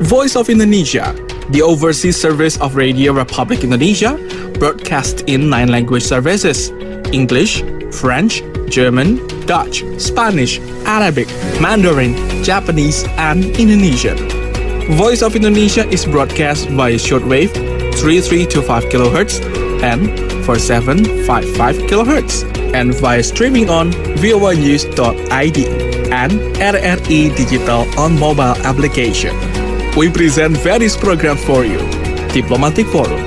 Voice of Indonesia, the overseas service of Radio Republic Indonesia, broadcast in 9 language services: English, French, German, Dutch, Spanish, Arabic, Mandarin, Japanese, and Indonesian. Voice of Indonesia is broadcast via shortwave 3325 kHz and 4755 kHz, and via streaming on voinews.id and RRI Digital on mobile application. We present various programs for you: Diplomatic Forum,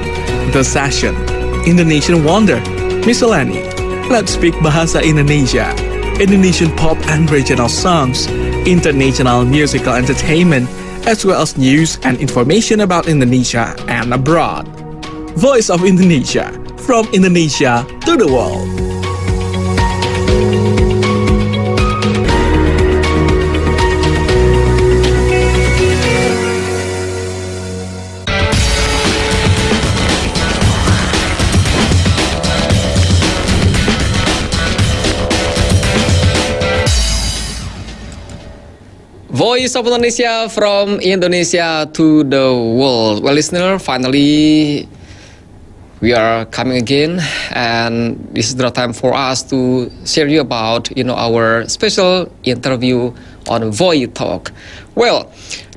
The Session, Indonesian Wonder, Miscellany, Let's Speak Bahasa Indonesia, Indonesian pop and regional songs, international musical entertainment, as well as news and information about Indonesia and abroad. Voice of Indonesia, from Indonesia to the world. Voice of Indonesia, from Indonesia to the world. Well, listener, finally we are coming again, and this is the time for us to share you about our special interview on VOI Talk. Well,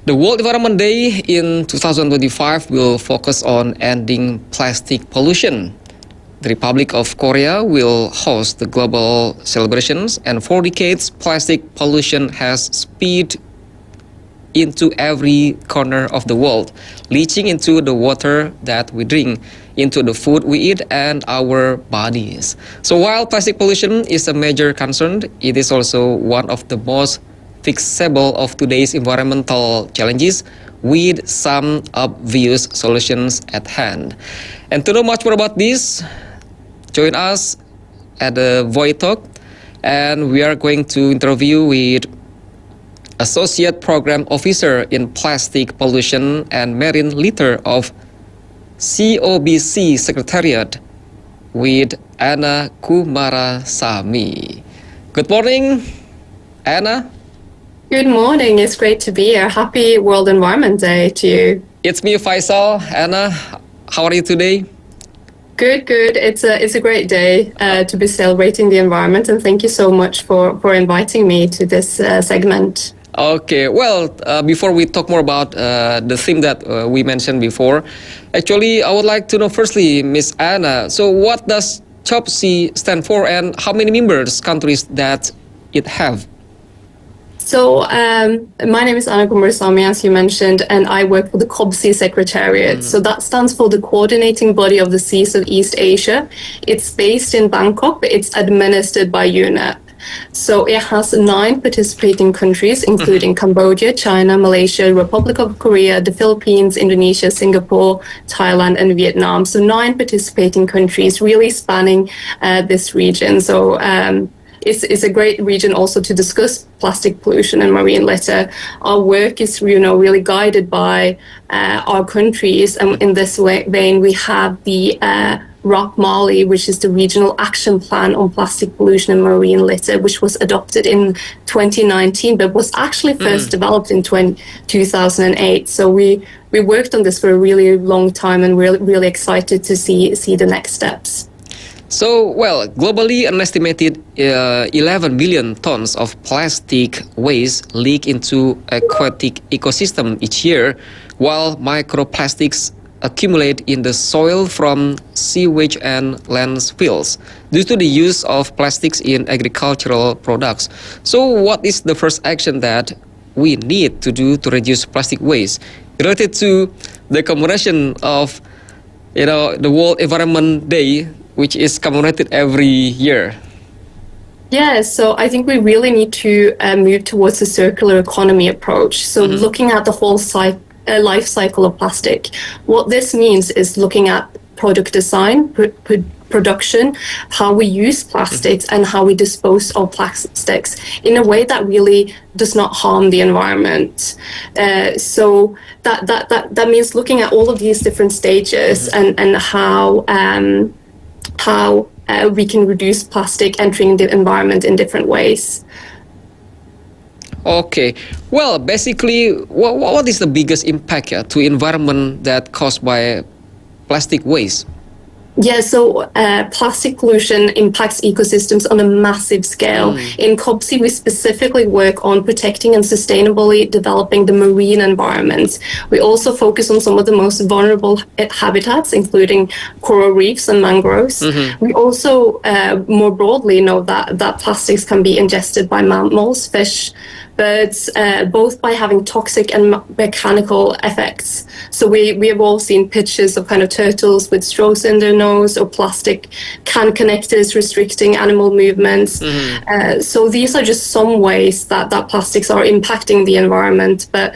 the World Environment Day in 2025 will focus on ending plastic pollution. The Republic of Korea will host the global celebrations, and for decades, plastic pollution has spilled into every corner of the world, leaching into the water that we drink, into the food we eat, and our bodies. So while plastic pollution is a major concern, it is also one of the most fixable of today's environmental challenges, with some obvious solutions at hand. And to know much more about this, join us at the VOI Talk, and we are going to interview with Associate Program Officer in Plastic Pollution and Marine Litter of COBSEA Secretariat, with Anna Kumarasamy. Good morning, Anna. Good morning. It's great to be here. Happy World Environment Day to you. It's me, Faisal. Anna, how are you today? Good. It's a great day to be celebrating the environment, and thank you so much for inviting me to this segment. Okay, well, before we talk more about the theme that we mentioned before, actually, I would like to know firstly, Miss Anna, so what does COBSEA stand for, and how many members countries that it have? So, my name is Anna Kumarasamy, as you mentioned, and I work for the COBSEA Secretariat. So that stands for the Coordinating Body of the Seas of East Asia. It's based in Bangkok, but it's administered by UNEP. So it has 9 participating countries, including Cambodia, China, Malaysia, Republic of Korea, the Philippines, Indonesia, Singapore, Thailand, and Vietnam. So 9 participating countries, really spanning this region. So it's a great region also to discuss plastic pollution and marine litter. Our work is really guided by our countries, and in this vein we have the ROC Mali, which is the Regional Action Plan on Plastic Pollution and Marine Litter, which was adopted in 2019, but was actually first developed in 2008. So we worked on this for a really long time, and we're really excited to see the next steps. So, well, globally, an estimated 11 billion tons of plastic waste leak into aquatic ecosystem each year, while microplastics accumulate in the soil from sewage and landfills due to the use of plastics in agricultural products. So what is the first action that we need to do to reduce plastic waste related to the commemoration of the World Environment Day, which is commemorated every year? Yeah, so I think we really need to move towards a circular economy approach. So looking at the whole life cycle of plastic. What this means is looking at product design, production, how we use plastics, and how we dispose of plastics in a way that really does not harm the environment. So that means looking at all of these different stages and how we can reduce plastic entering the environment in different ways. Okay. Well, basically, what is the biggest impact to environment that caused by plastic waste? Yeah, so plastic pollution impacts ecosystems on a massive scale. In COBSEA, we specifically work on protecting and sustainably developing the marine environment. We also focus on some of the most vulnerable habitats, including coral reefs and mangroves. We also more broadly know that plastics can be ingested by mammals, fish, birds, both by having toxic and mechanical effects. So we have all seen pictures of kind of turtles with straws in their nose, or plastic can connectors restricting animal movements. So these are just some ways that plastics are impacting the environment. But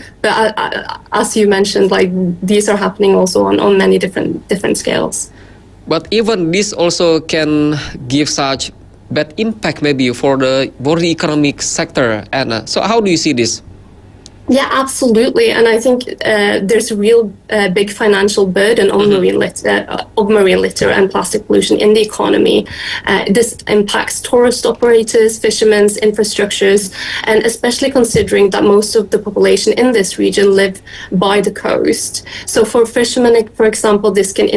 as you mentioned, like these are happening also on many different scales. But even this also can give such bad impact maybe for the economic sector. And so how do you see this? Yeah, absolutely. And I think there's a real big financial burden on marine litter and plastic pollution in the economy. This impacts tourist operators, fishermen, infrastructures, and especially considering that most of the population in this region live by the coast. So for fishermen, for example, this can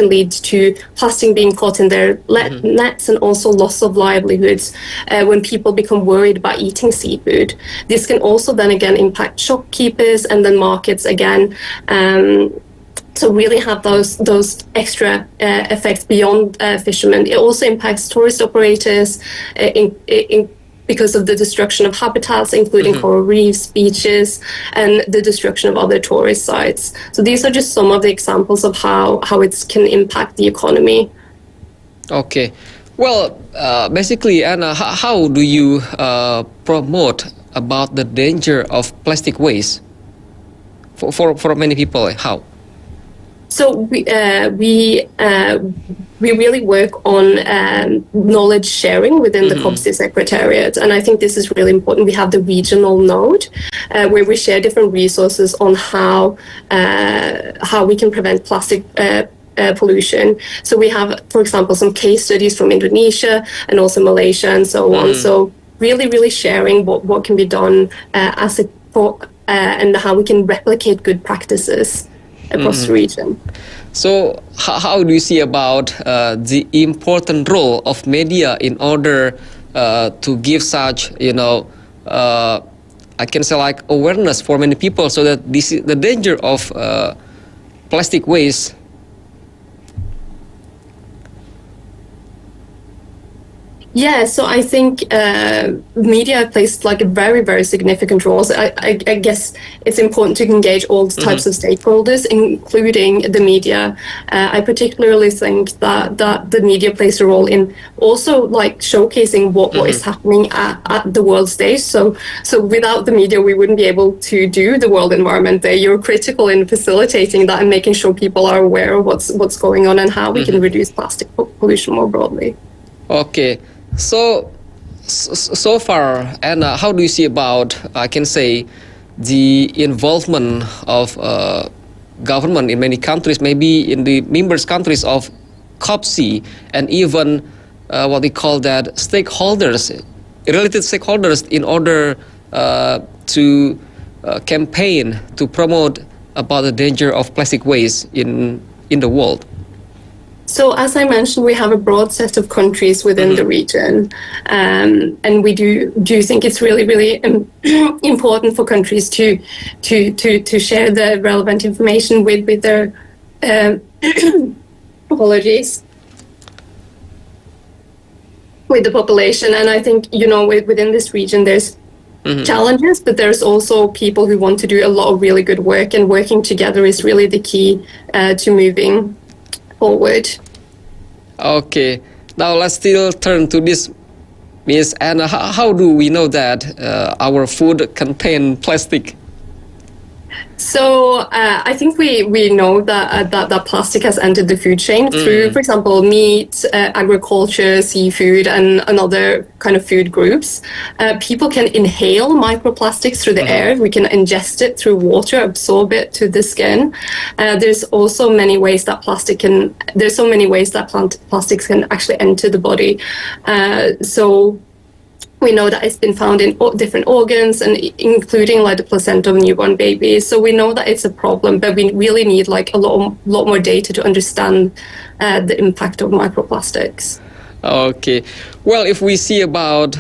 lead to plastic being caught in their nets, and also loss of livelihoods when people become worried about eating seafood. This can also then again impact shopkeepers and then markets again. So really have those extra effects beyond fishermen. It also impacts tourist operators because of the destruction of habitats, including coral reefs, beaches, and the destruction of other tourist sites. So these are just some of the examples of how it can impact the economy. Okay. Well, basically, Anna, how do you promote about the danger of plastic waste for many people? How? So we really work on knowledge sharing within the COBSEA Secretariat, and I think this is really important. We have the regional node where we share different resources on how we can prevent plastic pollution. So we have, for example, some case studies from Indonesia and also Malaysia and so on. So really sharing what can be done and how we can replicate good practices across the region. So how do you see about the important role of media in order to give such, I can say like awareness for many people, so that the danger of plastic waste? Yeah, so I think media plays like a very significant role. So I guess it's important to engage all types of stakeholders, including the media. I particularly think that the media plays a role in also like showcasing what is happening at the world stage. So without the media, we wouldn't be able to do the World Environment Day. You're critical in facilitating that and making sure people are aware of what's going on and how we can reduce plastic pollution more broadly. Okay. So far, and how do you see about, I can say, the involvement of government in many countries, maybe in the members countries of COBSEA, and even what they call that stakeholders, related stakeholders, in order to campaign to promote about the danger of plastic waste in the world? So as I mentioned, we have a broad set of countries within the region, and we do think it's really important for countries to share the relevant information with their apologies, with the population. And I think within this region there's challenges, but there's also people who want to do a lot of really good work, and working together is really the key to moving forward. Okay, now let's still turn to this, Miss Anna. How do we know that our food contains plastic? So I think we know that plastic has entered the food chain through, for example, meat, agriculture, seafood, and other kind of food groups. People can inhale microplastics through the air. We can ingest it through water, absorb it to the skin. There's also many ways that plastics can actually enter the body. So We know that it's been found in different organs, and including like the placenta of newborn babies. So we know that it's a problem, but we really need like a lot more data to understand the impact of microplastics. Okay. Well, if we see about,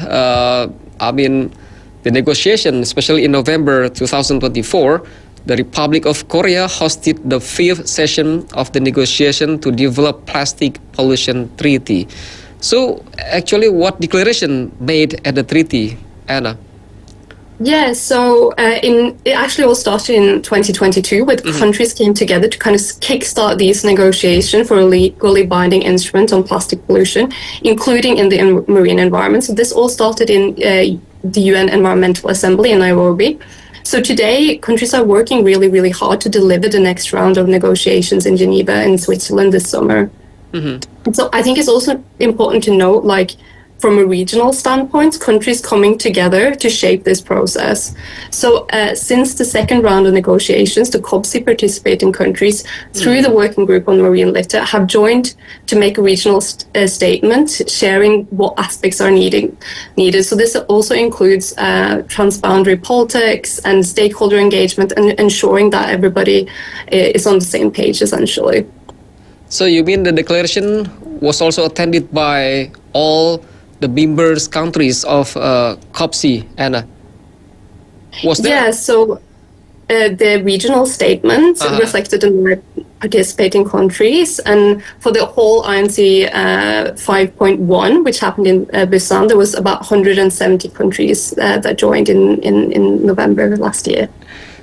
the negotiation, especially in November 2024, the Republic of Korea hosted the 5th session of the negotiation to develop plastic pollution treaty. So, actually, what declaration made at the treaty, Anna? Yeah, so it actually all started in 2022 with countries came together to kind of kickstart these negotiations for a legally binding instrument on plastic pollution, including in the marine environment. So this all started in the UN Environmental Assembly in Nairobi. So today, countries are working really, really hard to deliver the next round of negotiations in Geneva in Switzerland this summer. So I think it's also important to note, like, from a regional standpoint, countries coming together to shape this process. So since the second round of negotiations, the COBSEA participating countries, through the Working Group on Marine Litter, have joined to make a regional statement sharing what aspects are needed. So this also includes transboundary politics and stakeholder engagement, and ensuring that everybody is on the same page, essentially. So you mean the declaration was also attended by all the members countries of COBSEA, Anna? Was there? Yeah, so the regional statement reflected the participating countries, and for the whole INC 5.1, which happened in Busan, there was about 170 countries that joined in November last year.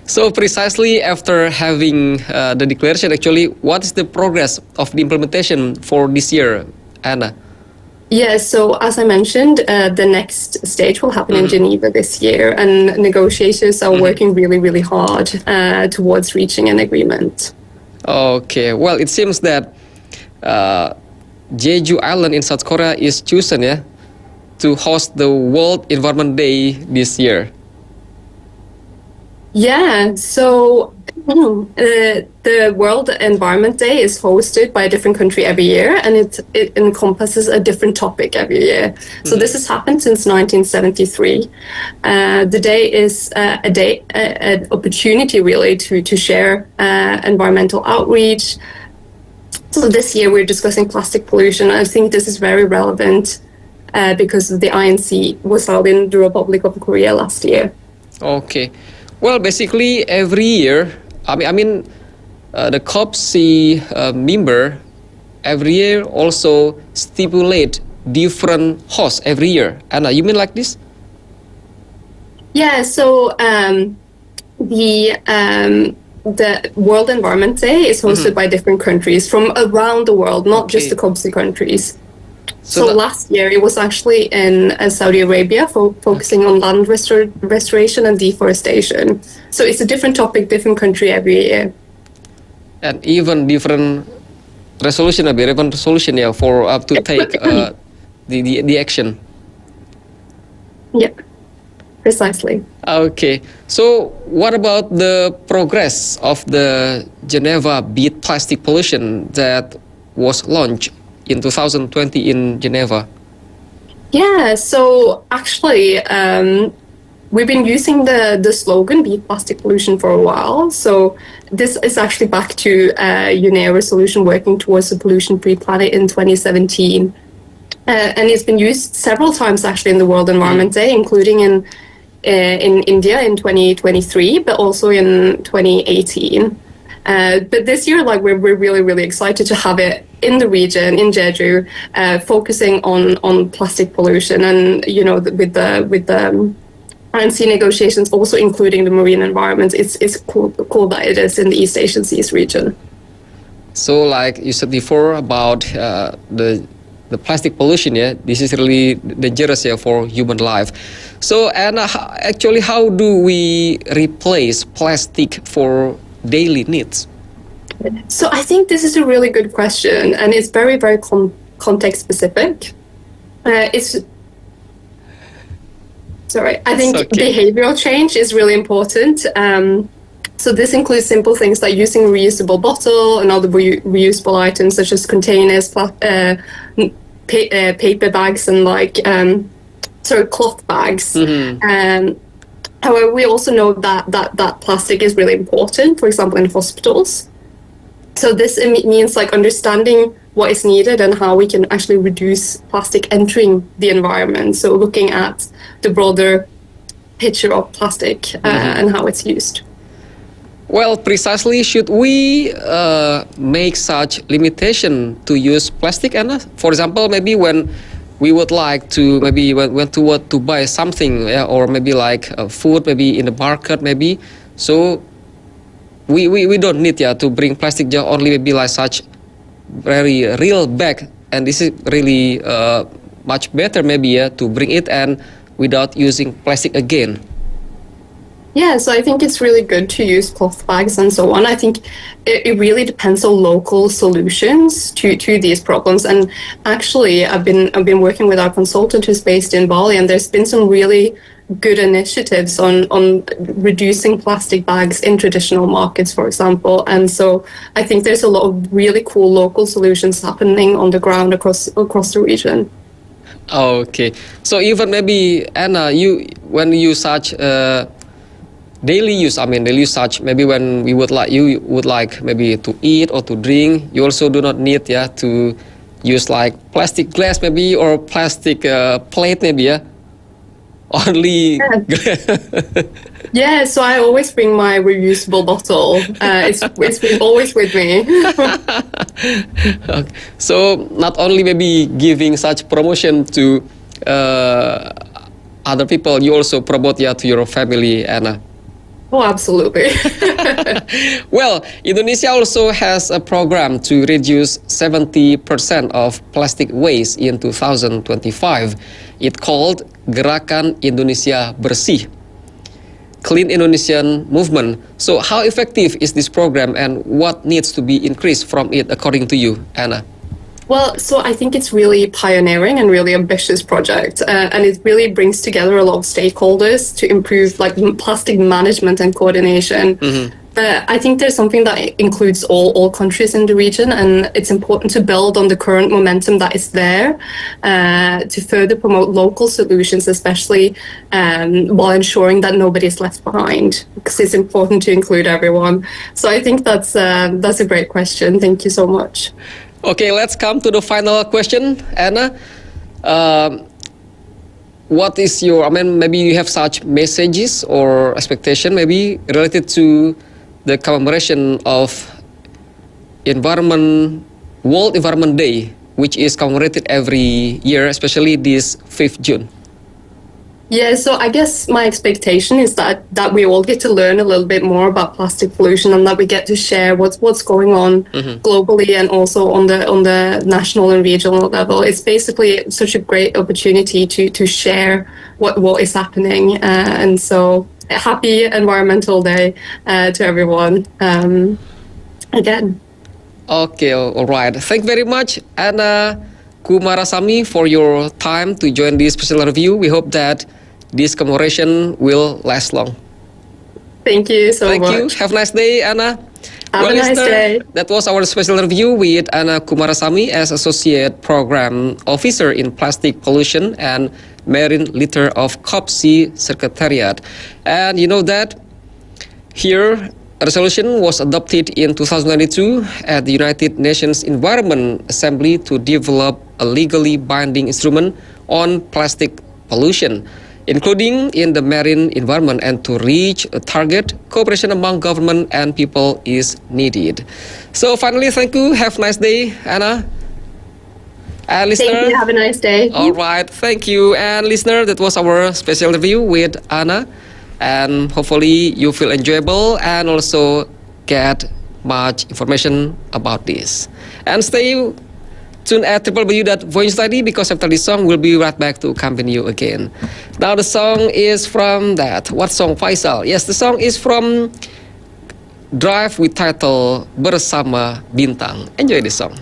So precisely after having the declaration, actually, what is the progress of the implementation for this year, Anna? Yeah, so as I mentioned, the next stage will happen in Geneva this year, and negotiators are working really, really hard towards reaching an agreement. Okay, well, it seems that Jeju Island in South Korea is chosen, to host the World Environment Day this year. Yeah, so the World Environment Day is hosted by a different country every year, and it encompasses a different topic every year. So this has happened since 1973. The day is an opportunity really to share environmental outreach. So this year we're discussing plastic pollution. I think this is very relevant because the INC was held in the Republic of Korea last year. Okay. Well, basically every year, the COBSEA member every year also stipulate different hosts every year. Anna, you mean like this? Yeah, so the World Environment Day is hosted by different countries from around the world, not just the COBSEA countries. So last year it was actually in Saudi Arabia, focusing on land restoration and deforestation. So it's a different topic, different country every year. And even different resolution, for to take the action. Yep, precisely. Okay, so what about the progress of the Geneva Beat Plastic Pollution that was launched in 2020 in Geneva? Yeah, so actually, we've been using the slogan "Beat Plastic Pollution" for a while. So this is actually back to UNEA resolution working towards a pollution-free planet in 2017. And it's been used several times actually in the World Environment Day, including in India in 2023, but also in 2018. But this year, like, we're really, really excited to have it in the region, in Jeju, focusing on plastic pollution, and with the INC negotiations also including the marine environment. It's cool that it is in the East Asian Seas region. So, like you said before about the plastic pollution, this is really dangerous for human life. So, and actually, how do we replace plastic for daily needs? So I think this is a really good question, and it's very, very context specific. I think behavioral change is really important. So this includes simple things like using a reusable bottle and other reusable items such as containers, paper bags, and cloth bags. However, we also know that plastic is really important, for example, in hospitals. So this means like understanding what is needed and how we can actually reduce plastic entering the environment. So looking at the broader picture of plastic and how it's used. Well, precisely, should we make such limitation to use plastic, Anna? For example, maybe when we would like to maybe want to buy something, or maybe like food, maybe in the market, maybe. So we don't need to bring plastic, just only maybe like such very real bag, and this is really much better maybe to bring it and without using plastic again. Yeah, so I think it's really good to use cloth bags and so on. I think it really depends on local solutions to these problems. And actually, I've been working with our consultant who's based in Bali, and there's been some really good initiatives on reducing plastic bags in traditional markets, for example. And so I think there's a lot of really cool local solutions happening on the ground across the region. Okay, so even maybe Anna, when you such daily use such, maybe when you would like maybe to eat or to drink, you also do not need to use like plastic glass maybe, or plastic plate maybe, only. Yeah, so I always bring my reusable bottle. It's been always with me. Okay. So not only maybe giving such promotion to other people, you also promote to your family, Anna. Oh, absolutely. Well, Indonesia also has a program to reduce 70% of plastic waste in 2025. It's called Gerakan Indonesia Bersih, Clean Indonesian Movement. So how effective is this program, and what needs to be increased from it according to you, Anna? Well, so I think it's really pioneering and really ambitious project, and it really brings together a lot of stakeholders to improve like plastic management and coordination. But I think there's something that includes all countries in the region, and it's important to build on the current momentum that is there to further promote local solutions, especially while ensuring that nobody is left behind, because it's important to include everyone. So I think that's a great question. Thank you so much. Okay, let's come to the final question, Anna. What is your, maybe you have such messages or expectation maybe related to the commemoration of World Environment Day, which is commemorated every year, especially this 5th June. Yeah, so I guess my expectation is that we all get to learn a little bit more about plastic pollution, and that we get to share what's going on globally and also on the national and regional level. It's basically such a great opportunity to share what is happening, and so happy Environmental Day to everyone again. Okay, all right. Thank you very much, Anna Kumarasamy, for your time to join this special review. We hope that this commemoration will last long. Thank you so much. Thank you. Have a nice day, Anna. Have a nice day. That was our special review with Anna Kumarasamy as Associate Program Officer in Plastic Pollution and Marine Litter of COBSEA Secretariat. And you know that here a resolution was adopted in 2022 at the United Nations Environment Assembly to develop a legally binding instrument on plastic pollution, including in the marine environment, and to reach a target, cooperation among government and people is needed. So finally, thank you. Have a nice day, Anna. And listener, thank you. Have a nice day. All right. Thank you. And listener, that was our special review with Anna. And hopefully you feel enjoyable and also get much information about this. And stay tuned at www.voinews.id, because after this song, we'll be right back to accompany you again. Now the song is from that. What song, Faisal? Yes, the song is from Drive with title Bersama Bintang. Enjoy this song.